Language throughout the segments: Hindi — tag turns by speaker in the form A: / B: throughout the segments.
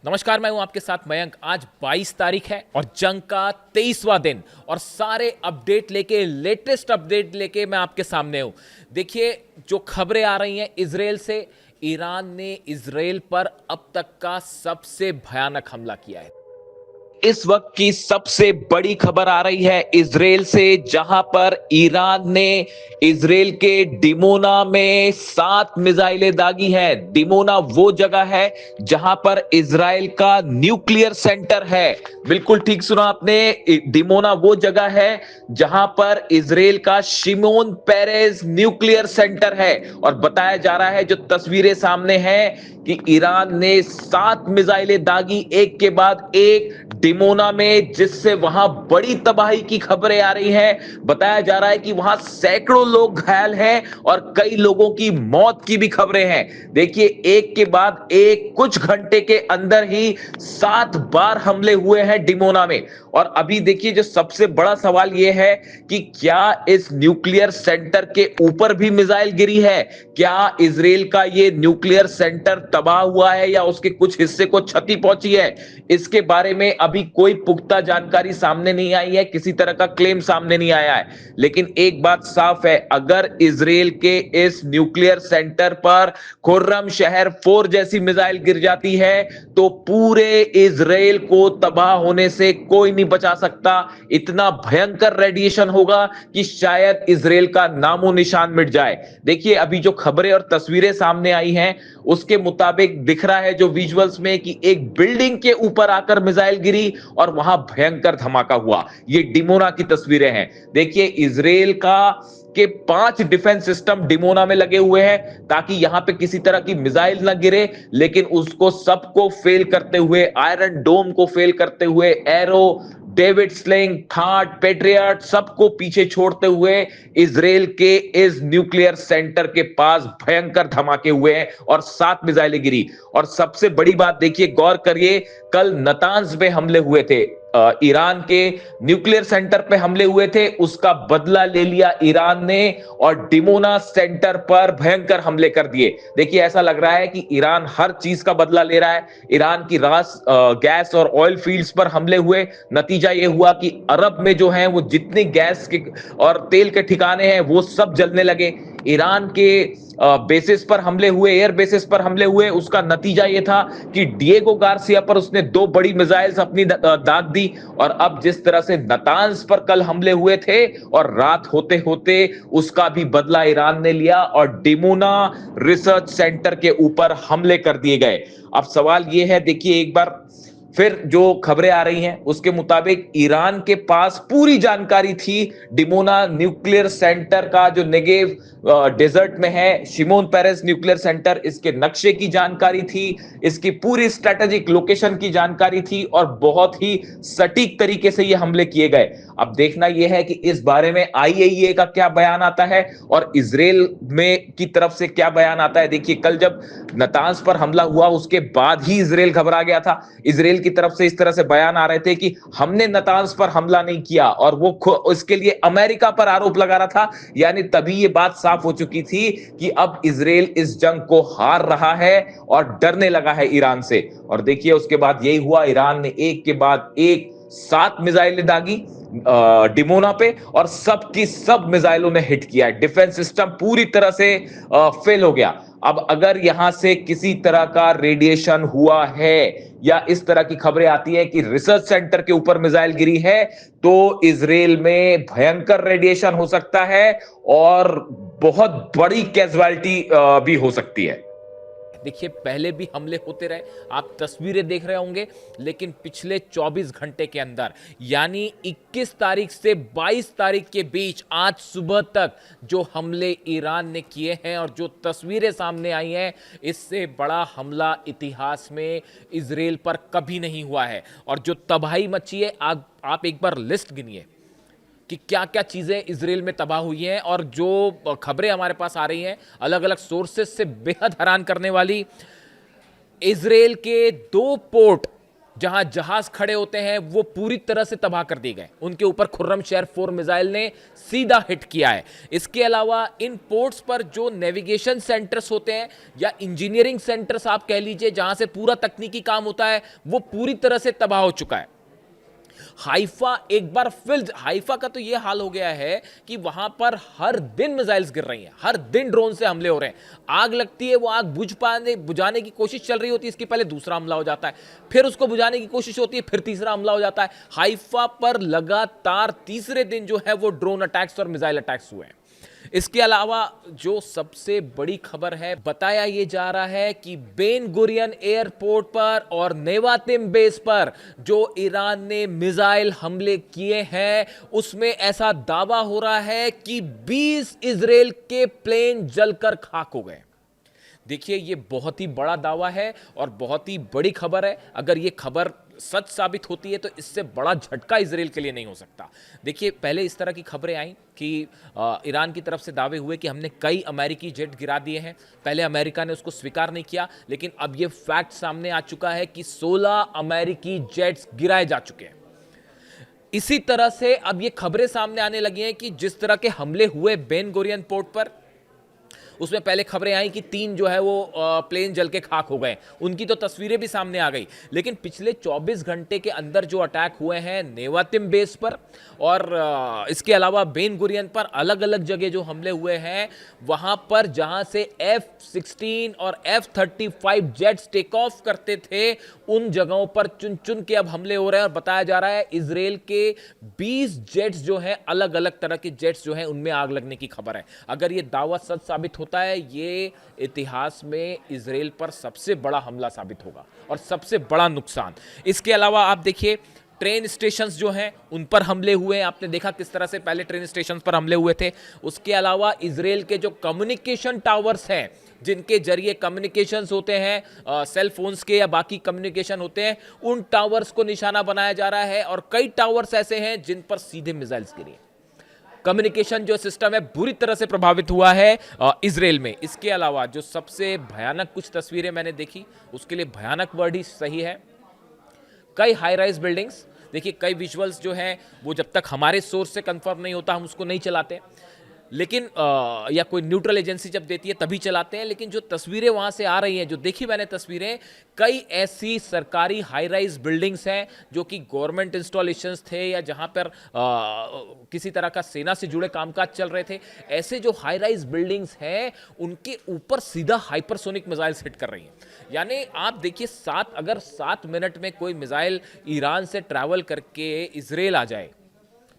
A: नमस्कार, मैं हूं आपके साथ मयंक। आज 22 तारीख है और जंग का 23वां दिन और सारे अपडेट लेके लेटेस्ट अपडेट लेके मैं आपके सामने हूं। देखिए, जो खबरें आ रही हैं इजराइल से, ईरान ने इजराइल पर अब तक का सबसे भयानक हमला किया है। इस वक्त की सबसे बड़ी खबर आ रही है इजराइल से, जहां पर ईरान ने इजराइल के डिमोना में 7 मिसाइलें दागी हैं। डिमोना वो जगह है जहां पर इजराइल का न्यूक्लियर सेंटर है। बिल्कुल ठीक सुना आपने, डिमोना वो जगह है जहां पर इजराइल का शिमोन पेरेज न्यूक्लियर सेंटर है। और बताया जा रहा है, जो तस्वीरें सामने हैं, कि ईरान ने 7 मिसाइलें दागी एक के बाद एक डिमोना में, जिससे वहां बड़ी तबाही की खबरें आ रही हैं। बताया जा रहा है कि वहां सैकड़ों लोग घायल हैं और कई लोगों की मौत की भी खबरें हैं। देखिए, एक के बाद एक कुछ घंटे के अंदर ही 7 बार हमले हुए हैं डिमोना में। और अभी देखिए, जो सबसे बड़ा सवाल यह है कि क्या इस न्यूक्लियर सेंटर के ऊपर भी मिसाइल गिरी है? क्या इजराइल का यह न्यूक्लियर सेंटर तबाह हुआ है या उसके कुछ हिस्से को क्षति पहुंची है? इसके बारे में अभी कोई पुख्ता जानकारी सामने नहीं आई है, किसी तरह का क्लेम सामने नहीं आया है। लेकिन एक बात साफ है, अगर इजराइल के इस न्यूक्लियर सेंटर पर खुर्रम शहर 4 जैसी मिसाइल गिर जाती है तो पूरे इजराइल को तबाह होने से कोई नहीं बचा सकता। इतना भयंकर रेडिएशन होगा कि शायद इजराइल का नामो निशान मिट जाए। देखिए, अभी जो खबरें और तस्वीरें सामने आई हैं उसके मुताबिक दिख रहा है, जो विजुअल्स में, कि एक बिल्डिंग के ऊपर आकर मिसाइल गिरी और वहां भयंकर धमाका हुआ। ये डिमोना की तस्वीरें हैं। देखिए, इजराइल का के 5 डिफेंस सिस्टम डिमोना में लगे हुए हैं ताकि यहां पे किसी तरह की मिसाइल ना गिरे, लेकिन उसको सबको फेल करते हुए, आयरन डोम को फेल करते हुए, arrow, David sling, third, patriot, सबको पीछे छोड़ते हुए इजराइल के इस न्यूक्लियर सेंटर के पास भयंकर धमाके हुए हैं और 7 मिसाइलें गिरी। और सबसे बड़ी बात देखिए, गौर करिए, कल नतांज पे हमले हुए थे, ईरान के न्यूक्लियर सेंटर पे हमले हुए थे, उसका बदला ले लिया ईरान ने और डिमोना सेंटर पर भयंकर हमले कर दिए। देखिए, ऐसा लग रहा है कि ईरान हर चीज का बदला ले रहा है। ईरान की गैस और ऑयल फील्ड्स पर हमले हुए, नतीजा यह हुआ कि अरब में जो है वो जितने गैस के और तेल के ठिकाने हैं वो सब जलने लगे। ईरान के बेसिस पर हमले हुए, एयर बेसिस पर हमले हुए, उसका नतीजा यह था कि डिएगो गार्सिया पर उसने 2 बड़ी मिसाइल्स अपनी दाग दी। और अब जिस तरह से नतांज पर कल हमले हुए थे और रात होते होते उसका भी बदला ईरान ने लिया और डिमोना रिसर्च सेंटर के ऊपर हमले कर दिए गए। अब सवाल यह है, देखिए एक बार फिर जो खबरें आ रही हैं उसके मुताबिक ईरान के पास पूरी जानकारी थी डिमोना न्यूक्लियर सेंटर का, जो नेगेव डेजर्ट में है, शिमोन पेरेस न्यूक्लियर सेंटर, इसके नक्शे की जानकारी थी, इसकी पूरी स्ट्रेटेजिक लोकेशन की जानकारी थी और बहुत ही सटीक तरीके से ये हमले किए गए। अब देखना यह है कि इस बारे में आईएईए का क्या बयान आता है और इजराइल में की तरफ से क्या बयान आता है। देखिए, कल जब नतांज पर हमला हुआ उसके बाद ही इजराइल घबरा गया था। इजराइल की तरफ से इस तरह से बयान आ रहे थे कि हमने नतांज पर हमला नहीं किया, और वो इसके लिए अमेरिका पर आरोप लगा रहा था। यानी तभी ये बात साफ हो चुकी थी कि अब इजराइल इस जंग को हार रहा है और डरने लगा है ईरान से। और देखिए, उसके बाद यही हुआ, ईरान ने एक के बाद एक 7 मिसाइलें दागी डिमोना पे और सब की सब मिसाइलों ने हिट किया है। डिफेंस सिस्टम पूरी तरह से फेल हो गया। अब अगर यहां से किसी तरह का रेडिएशन हुआ है या इस तरह की खबरें आती हैं कि रिसर्च सेंटर के ऊपर मिसाइल गिरी है, तो इजराइल में भयंकर रेडिएशन हो सकता है और बहुत बड़ी कैजुअलिटी भी हो सकती है। देखिए, पहले भी हमले होते रहे, आप तस्वीरें देख रहे होंगे, लेकिन पिछले 24 घंटे के अंदर, यानी 21 तारीख से 22 तारीख के बीच आज सुबह तक जो हमले ईरान ने किए हैं और जो तस्वीरें सामने आई हैं, इससे बड़ा हमला इतिहास में इजराइल पर कभी नहीं हुआ है। और जो तबाही मची है, आप एक बार लिस्ट गिनिए कि क्या क्या चीज़ें इजराइल में तबाह हुई हैं। और जो खबरें हमारे पास आ रही हैं अलग अलग सोर्सेस से, बेहद हैरान करने वाली, इजराइल के 2 पोर्ट जहां जहाज खड़े होते हैं वो पूरी तरह से तबाह कर दिए गए। उनके ऊपर खुर्रमशहर 4 मिसाइल ने सीधा हिट किया है। इसके अलावा इन पोर्ट्स पर जो नेविगेशन सेंटर्स होते हैं या इंजीनियरिंग सेंटर्स आप कह लीजिए, जहां से पूरा तकनीकी काम होता है, वो पूरी तरह से तबाह हो चुका है। हाइफा एक बार फिर, हाइफा का तो यह हाल हो गया है कि वहां पर हर दिन मिसाइल्स गिर रही हैं, हर दिन ड्रोन से हमले हो रहे हैं। आग लगती है, वो आग बुझाने की कोशिश चल रही होती है, इसके पहले दूसरा हमला हो जाता है, फिर उसको बुझाने की कोशिश होती है, फिर तीसरा हमला हो जाता है। हाइफा पर लगातार तीसरे दिन जो है वो ड्रोन अटैक्स और मिसाइल अटैक्स हुए हैं। इसके अलावा जो सबसे बड़ी खबर है, बताया यह जा रहा है कि बेन गुरियन एयरपोर्ट पर और नेवातिम बेस पर जो ईरान ने मिसाइल हमले किए हैं, उसमें ऐसा दावा हो रहा है कि 20 इजराइल के प्लेन जलकर खाक हो गए। देखिए, ये बहुत ही बड़ा दावा है और बहुत ही बड़ी खबर है। अगर ये खबर सच साबित होती है तो इससे बड़ा झटका इजराइल के लिए नहीं हो सकता। देखिए, पहले इस तरह की खबरें आई कि ईरान की तरफ से दावे हुए कि हमने कई अमेरिकी जेट गिरा दिए हैं। पहले अमेरिका ने उसको स्वीकार नहीं किया, लेकिन अब ये फैक्ट सामने आ चुका है कि 16 अमेरिकी जेट्स गिराए जा चुके हैं। इसी तरह से अब ये खबरें सामने आने लगी हैं कि जिस तरह के हमले हुए बेन गुरियन पोर्ट पर, उसमें पहले खबरें आई कि 3 जो है वो प्लेन जल के खाक हो गए। उनकी तो तस्वीरें भी सामने आ गई। लेकिन पिछले 24 घंटे के अंदर जो अटैक हुए हैं नेवातिम बेस पर और इसके अलावा बेन गुरियन पर, अलग अलग जगह जो हमले हुए हैं, वहां पर जहां से F-16 और F-35 जेट्स टेक ऑफ करते थे, उन जगहों पर चुन चुन के अब हमले हो रहे हैं। और बताया जा रहा है इजराइल के 20 जेट्स जो हैं, अलग अलग तरह के जेट्स जो हैं, उनमें आग लगने की खबर है। अगर ये दावा सच साबित होता है, ये इतिहास में इजराइल पर सबसे बड़ा हमला साबित होगा और सबसे बड़ा नुकसान। इसके अलावा आप देखिए, ट्रेन स्टेशंस जो हैं उन पर हमले हुए हैं। आपने देखा किस तरह से पहले ट्रेन स्टेशंस पर हमले हुए थे। उसके अलावा इजराइल के जो कम्युनिकेशन टावर्स हैं, जिनके जरिए कम्युनिकेशंस होते हैं, सेल फोन्स के या बाकी कम्युनिकेशन होते हैं, उन टावर्स को निशाना बनाया जा रहा है। और कई टावर्स ऐसे हैं जिन पर सीधे मिसाइल्स गिरे। कम्युनिकेशन जो सिस्टम है बुरी तरह से प्रभावित हुआ है इजराइल में। इसके अलावा जो सबसे भयानक कुछ तस्वीरें मैंने देखी, उसके लिए भयानक वर्ड ही सही है, कई हाई राइज बिल्डिंग्स। देखिए, कई विजुअल्स जो हैं वो जब तक हमारे सोर्स से कंफर्म नहीं होता हम उसको नहीं चलाते, लेकिन या कोई न्यूट्रल एजेंसी जब देती है तभी चलाते हैं। लेकिन जो तस्वीरें वहां से आ रही हैं, जो देखी मैंने तस्वीरें, कई ऐसी सरकारी हाई राइज बिल्डिंग्स हैं जो कि गवर्नमेंट इंस्टॉलेशंस थे या जहां पर किसी तरह का सेना से जुड़े कामकाज चल रहे थे। ऐसे जो हाई राइज बिल्डिंग्स हैं, उनके ऊपर सीधा हाइपरसोनिक मिसाइल्स हिट कर रही हैं। यानी आप देखिए, अगर 7 मिनट में कोई मिसाइल ईरान से ट्रैवल करके इजराइल आ जाए,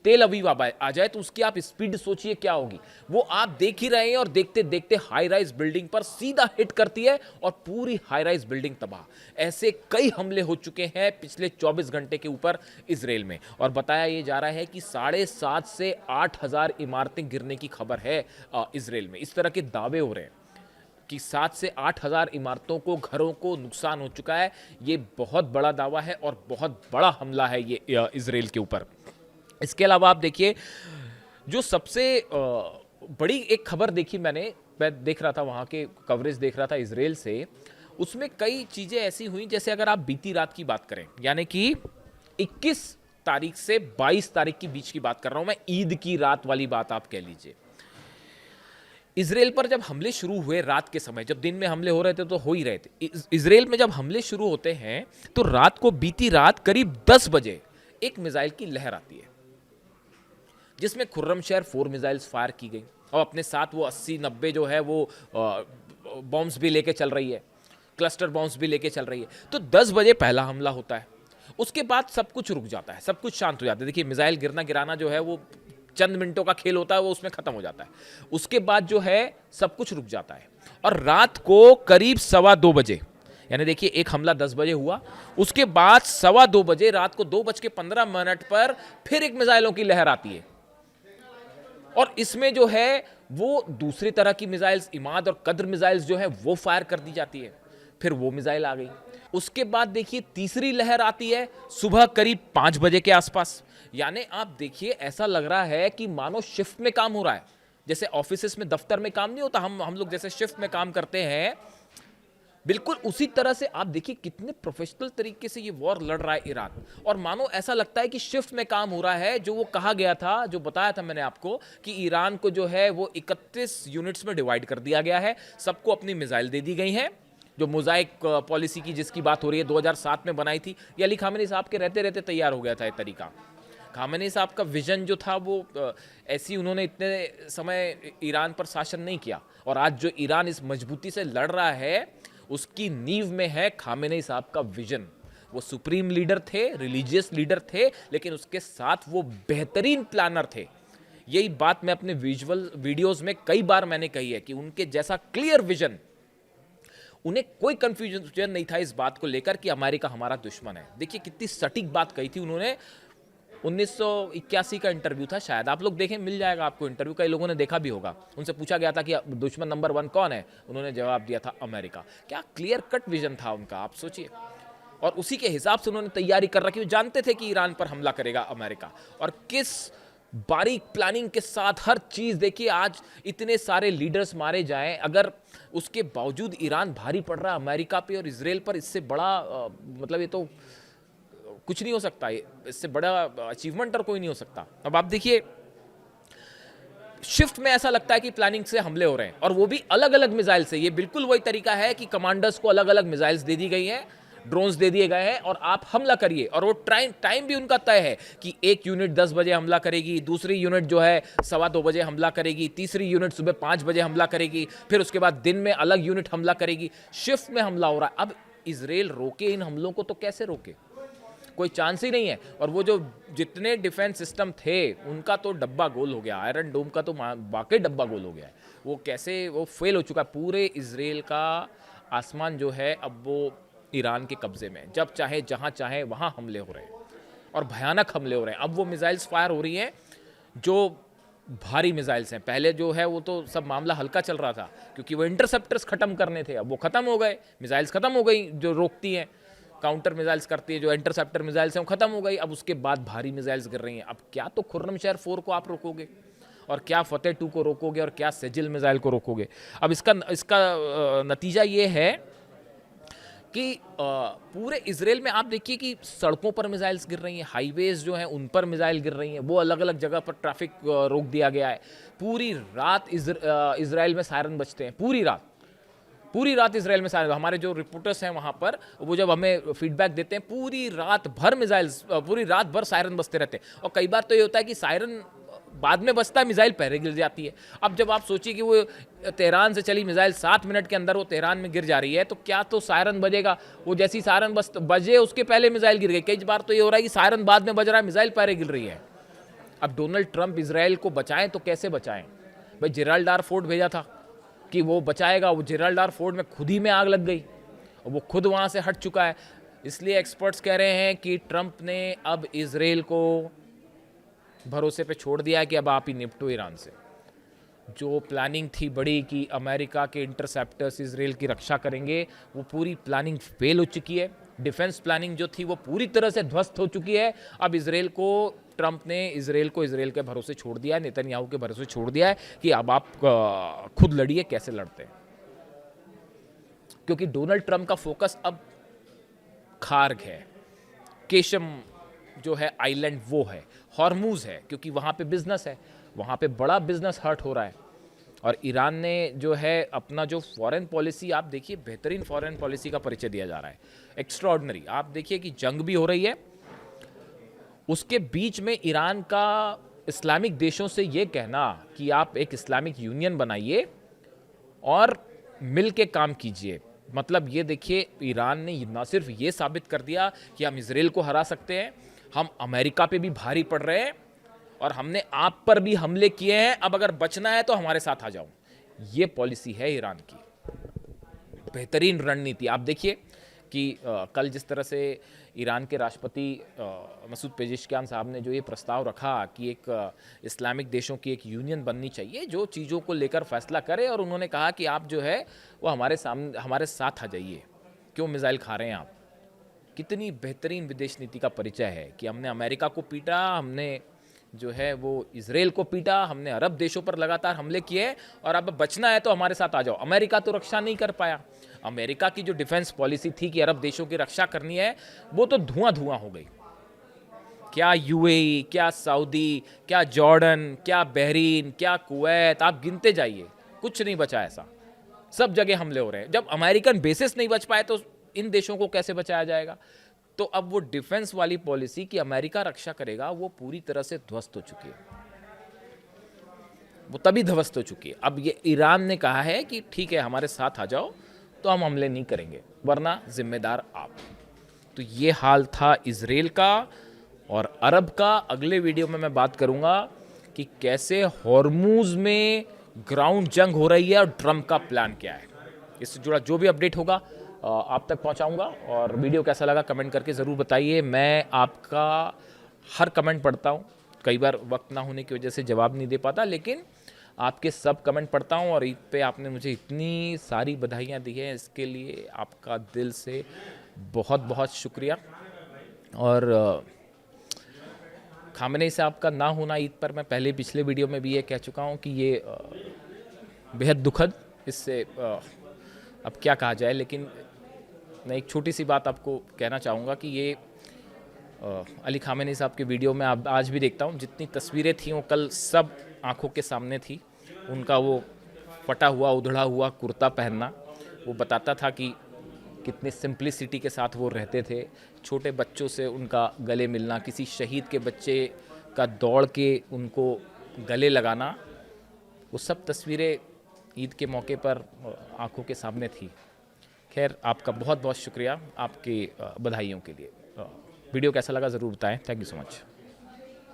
A: तेल अवीव आ जाए, तो उसकी आप स्पीड सोचिए क्या होगी। वो आप देख ही रहे हैं और देखते देखते हाई राइज बिल्डिंग पर सीधा हिट करती है और पूरी हाई राइज बिल्डिंग तबाह। ऐसे कई हमले हो चुके हैं पिछले 24 घंटे के ऊपर इजराइल में। और बताया यह जा रहा है कि 7,500 से 8,000 इमारतें गिरने की खबर है इजराइल में। इस तरह के दावे हो रहे हैं कि 7 से 8,000 इमारतों को, घरों को नुकसान हो चुका है। ये बहुत बड़ा दावा है और बहुत बड़ा हमला है ये इजराइल के ऊपर। इसके अलावा आप देखिए, जो सबसे बड़ी एक खबर देखी मैं देख रहा था, वहाँ के कवरेज देख रहा था इजराइल से, उसमें कई चीज़ें ऐसी हुई, जैसे अगर आप बीती रात की बात करें, यानी कि 21 तारीख से 22 तारीख के बीच की बात कर रहा हूँ मैं, ईद की रात वाली बात आप कह लीजिए। इजराइल पर जब हमले शुरू हुए रात के समय, जब दिन में हमले हो रहे थे तो हो ही रहे थे, इजराइल में जब हमले शुरू होते हैं तो रात को, बीती रात करीब 10 बजे एक मिसाइल की लहर आती है, जिसमें खुर्रमशहर 4 मिसाइल्स फायर की गई और अपने साथ वो 80-90 जो है वो बॉम्ब्स भी लेके चल रही है, क्लस्टर बॉम्ब्स भी लेके चल रही है। तो 10 बजे पहला हमला होता है। उसके बाद सब कुछ रुक जाता है, सब कुछ शांत हो जाता है। देखिए, मिसाइल गिरना गिराना जो है वो चंद मिनटों का खेल होता है, वो उसमें खत्म हो जाता है। उसके बाद जो है सब कुछ रुक जाता है और रात को करीब 2:15 बजे, यानी देखिए एक हमला 10 बजे हुआ, उसके बाद 2:15 बजे, रात को 2:15 पर फिर एक मिसाइलों की लहर आती है। और इसमें जो है वो दूसरी तरह की मिसाइल्स, इमाद और कद्र मिसाइल्स जो है वो फायर कर दी जाती है। फिर वो मिसाइल आ गई। उसके बाद देखिए तीसरी लहर आती है सुबह करीब 5 बजे के आसपास। यानी आप देखिए, ऐसा लग रहा है कि मानो शिफ्ट में काम हो रहा है। जैसे ऑफिस में, दफ्तर में काम नहीं होता, हम लोग जैसे शिफ्ट में काम करते हैं, बिल्कुल उसी तरह से आप देखिए कितने प्रोफेशनल तरीके से ये वॉर लड़ रहा है ईरान, और मानो ऐसा लगता है कि शिफ्ट में काम हो रहा है। जो वो कहा गया था, जो बताया था मैंने आपको कि ईरान को जो है वो 31 यूनिट्स में डिवाइड कर दिया गया है, सबको अपनी मिसाइल दे दी गई हैं। जो मोजाइक पॉलिसी की जिसकी बात हो रही है 2007 में बनाई थी, ये अली खामेनी साहब के रहते रहते तैयार हो गया था ये तरीका। खामेनी साहब का विजन जो था वो ऐसी, उन्होंने इतने समय ईरान पर शासन नहीं किया, और आज जो ईरान इस मजबूती से लड़ रहा है उसकी नींव में है खामेनी साहब का विजन। वो सुप्रीम लीडर थे, रिलीजियस लीडर थे, लेकिन उसके साथ वो बेहतरीन प्लानर थे। यही बात मैं अपने विजुअल वीडियोस में कई बार मैंने कही है कि उनके जैसा क्लियर विजन, उन्हें कोई कंफ्यूजन नहीं था इस बात को लेकर कि अमेरिका हमारा दुश्मन है। देखिए कितनी सटीक बात कही थी उन्होंने। 1981 का इंटरव्यू था, शायद आप लोग देखें, मिल जाएगा आपको इंटरव्यू, कई लोगों ने देखा भी होगा। उनसे पूछा गया था कि दुश्मन नंबर 1 कौन है, उन्होंने जवाब दिया था अमेरिका। क्या क्लियर कट विजन था उनका, आप सोचिए। और उसी के हिसाब से उन्होंने तैयारी कर रखी। वो जानते थे कि ईरान पर हमला करेगा अमेरिका, और किस बारीक प्लानिंग के साथ हर चीज। देखिए आज इतने सारे लीडर्स मारे जाएं, अगर उसके बावजूद ईरान भारी पड़ रहा है अमेरिका पे और इसराइल पर, इससे बड़ा मतलब ये तो कुछ नहीं हो सकता, इससे बड़ा अचीवमेंट और कोई नहीं हो सकता। अब आप देखिए शिफ्ट में ऐसा लगता है कि प्लानिंग से हमले हो रहे हैं, और वो भी अलग अलग मिसाइल से। ये बिल्कुल वही तरीका है कि कमांडर्स को अलग अलग मिसाइल्स दे दी गई हैं, ड्रोन्स दे दिए गए हैं, और आप हमला करिए। और वो टाइम भी उनका तय है कि एक यूनिट 10 बजे हमला करेगी, दूसरी यूनिट जो है 2:15 बजे हमला करेगी, तीसरी यूनिट सुबह 5 बजे हमला करेगी, फिर उसके बाद दिन में अलग यूनिट हमला करेगी। शिफ्ट में हमला हो रहा है। अब इसराइल रोके इन हमलों को तो कैसे रोके, कोई चांस ही नहीं है। और वो जो जितने डिफेंस सिस्टम थे उनका तो डब्बा गोल हो गया, आयरन डोम का तो वाकई डब्बा गोल हो गया है। वो कैसे वो फेल हो चुका है। पूरे इसराइल का आसमान जो है अब वो ईरान के कब्जे में, जब चाहे जहां चाहे वहां हमले हो रहे हैं, और भयानक हमले हो रहे हैं। अब वो मिसाइल्स फायर हो रही हैं जो भारी मिसाइल्स हैं। पहले जो है वो तो सब मामला हल्का चल रहा था क्योंकि वो इंटरसेप्टर्स खत्म करने थे, अब वो खत्म हो गए। मिसाइल्स खत्म हो गई जो रोकती हैं, काउंटर मिसाइल्स करती है, जो इंटरसेप्टर मिसाइल्स हैं वो खत्म हो गई। अब उसके बाद भारी मिसाइल्स गिर रही हैं। अब क्या तो खुर्रमशहर 4 को आप रोकोगे, और क्या फतेह 2 को रोकोगे, और क्या सेजिल मिसाइल को रोकोगे। अब इसका नतीजा ये है कि पूरे इसराइल में आप देखिए कि सड़कों पर मिसाइल्स गिर रही हैं, हाईवेज जो हैं उन पर मिसाइल गिर रही हैं, वो अलग अलग जगह पर ट्रैफिक रोक दिया गया है। पूरी रात इसराइल में सायरन बजते हैं, पूरी रात इसराइल में सायरन। हमारे जो रिपोर्टर्स हैं वहाँ पर, वो जब हमें फीडबैक देते हैं, पूरी रात भर सायरन बजते रहते हैं। और कई बार तो ये होता है कि सायरन बाद में बजता है, मिसाइल पहले गिर जाती है। अब जब आप सोचिए कि वो तेहरान से चली मिसाइल 7 मिनट के अंदर वो तेहरान में गिर जा रही है, तो क्या तो सायरन बजेगा। वो जैसी सायरन बजे उसके पहले मिसाइल गिर गई। कई बार तो ये हो रहा है कि सायरन बाद में बज रहा है, मिसाइल पहले गिर रही है। अब डोनाल्ड ट्रंप इसराइल को बचाएं तो कैसे बचाएं भाई। जिब्राल्टार फोर्ट भेजा था कि वो बचाएगा, वो जिब्राल्टार फोर्ट में खुद ही में आग लग गई, और वो खुद वहाँ से हट चुका है। इसलिए एक्सपर्ट्स कह रहे हैं कि ट्रंप ने अब इसराइल को भरोसे पे छोड़ दिया है कि अब आप ही निपटो ईरान से। जो प्लानिंग थी बड़ी कि अमेरिका के इंटरसेप्टर्स इसराइल की रक्षा करेंगे, वो पूरी प्लानिंग फेल हो चुकी है। डिफेंस प्लानिंग जो थी वो पूरी तरह से ध्वस्त हो चुकी है। अब ट्रंप ने इसराइल को इसराइल के भरोसे छोड़ दिया है, नेतन्याहू के भरोसे छोड़ दिया है कि अब आप खुद लड़िए, कैसे लड़ते हैं। क्योंकि डोनाल्ड ट्रंप का फोकस अब खार्ग है, केशम जो है आइलैंड वो है, हॉर्मूज है, क्योंकि वहाँ पे बिजनेस है, वहाँ पे बड़ा बिजनेस हर्ट हो रहा है। और ईरान ने जो है अपना जो फॉरेन पॉलिसी, आप देखिए बेहतरीन फॉरेन पॉलिसी का परिचय दिया जा रहा है, एक्स्ट्राऑर्डिनरी। आप देखिए कि जंग भी हो रही है, उसके बीच में ईरान का इस्लामिक देशों से ये कहना कि आप एक इस्लामिक यूनियन बनाइए और मिल के काम कीजिए। मतलब ये देखिए ईरान ने ना सिर्फ ये साबित कर दिया कि हम इसराइल को हरा सकते हैं, हम अमेरिका पे भी भारी पड़ रहे हैं, और हमने आप पर भी हमले किए हैं, अब अगर बचना है तो हमारे साथ आ जाओ। ये पॉलिसी है ईरान की, बेहतरीन रणनीति। आप देखिए कि कल जिस तरह से ईरान के राष्ट्रपति मसूद पेजेश्कियान साहब ने जो ये प्रस्ताव रखा कि एक इस्लामिक देशों की एक यूनियन बननी चाहिए जो चीज़ों को लेकर फैसला करे, और उन्होंने कहा कि आप जो है वो हमारे साथ आ जाइए, क्यों मिसाइल खा रहे हैं आप। कितनी बेहतरीन विदेश नीति का परिचय है कि हमने अमेरिका को पीटा, हमने जो है वो इजराइल को पीटा, हमने अरब देशों पर लगातार हमले किए, और अब बचना है तो हमारे साथ आ जाओ। अमेरिका तो रक्षा नहीं कर पाया। अमेरिका की जो डिफेंस पॉलिसी थी कि अरब देशों की रक्षा करनी है, वो तो धुआं धुआं हो गई। क्या यूएई, क्या सऊदी, क्या जॉर्डन, क्या बहरीन, क्या कुवैत, आप गिनते जाइए, कुछ नहीं बचा ऐसा। सब जगह हमले हो रहे हैं। जब अमेरिकन बेसिस नहीं बच पाए तो इन देशों को कैसे बचाया जाएगा? तो अब वो डिफेंस वाली पॉलिसी कि अमेरिका रक्षा करेगा, वो पूरी तरह से ध्वस्त हो चुकी है। वो तभी ध्वस्त हो चुकी है। अब ये ईरान ने कहा है कि ठीक है, हमारे साथ आ जाओ तो हम हमले नहीं करेंगे, वरना जिम्मेदार आप। तो ये हाल था इजराइल का और अरब का। अगले वीडियो में मैं बात करूंगा कि कैसे हॉर्मूज में ग्राउंड जंग हो रही है और ट्रम्प का प्लान क्या है। इससे जुड़ा जो भी अपडेट होगा आप तक पहुंचाऊंगा। और वीडियो कैसा लगा कमेंट करके ज़रूर बताइए। मैं आपका हर कमेंट पढ़ता हूं। कई बार वक्त ना होने की वजह से जवाब नहीं दे पाता, लेकिन आपके सब कमेंट पढ़ता हूं। और ईद पे आपने मुझे इतनी सारी बधाइयां दी हैं, इसके लिए आपका दिल से बहुत बहुत शुक्रिया। और खामनेई साहब का ना होना ईद पर, मैं पहले पिछले वीडियो में भी ये कह चुका हूँ कि ये बेहद दुखद, इससे अब क्या कहा जाए। लेकिन मैं एक छोटी सी बात आपको कहना चाहूँगा कि ये अली खामेनी साहब के वीडियो में अब आज भी देखता हूँ, जितनी तस्वीरें थी वो कल सब आंखों के सामने थी। उनका वो फटा हुआ उधड़ा हुआ कुर्ता पहनना, वो बताता था कि कितनी सिंप्लिसिटी के साथ वो रहते थे। छोटे बच्चों से उनका गले मिलना, किसी शहीद के बच्चे का दौड़ के उनको गले लगाना, वो सब तस्वीरें ईद के मौके पर आंखों के सामने थी। खैर, आपका बहुत बहुत शुक्रिया आपकी बधाइयों के लिए। वीडियो कैसा लगा ज़रूर बताएं। Thank you so much.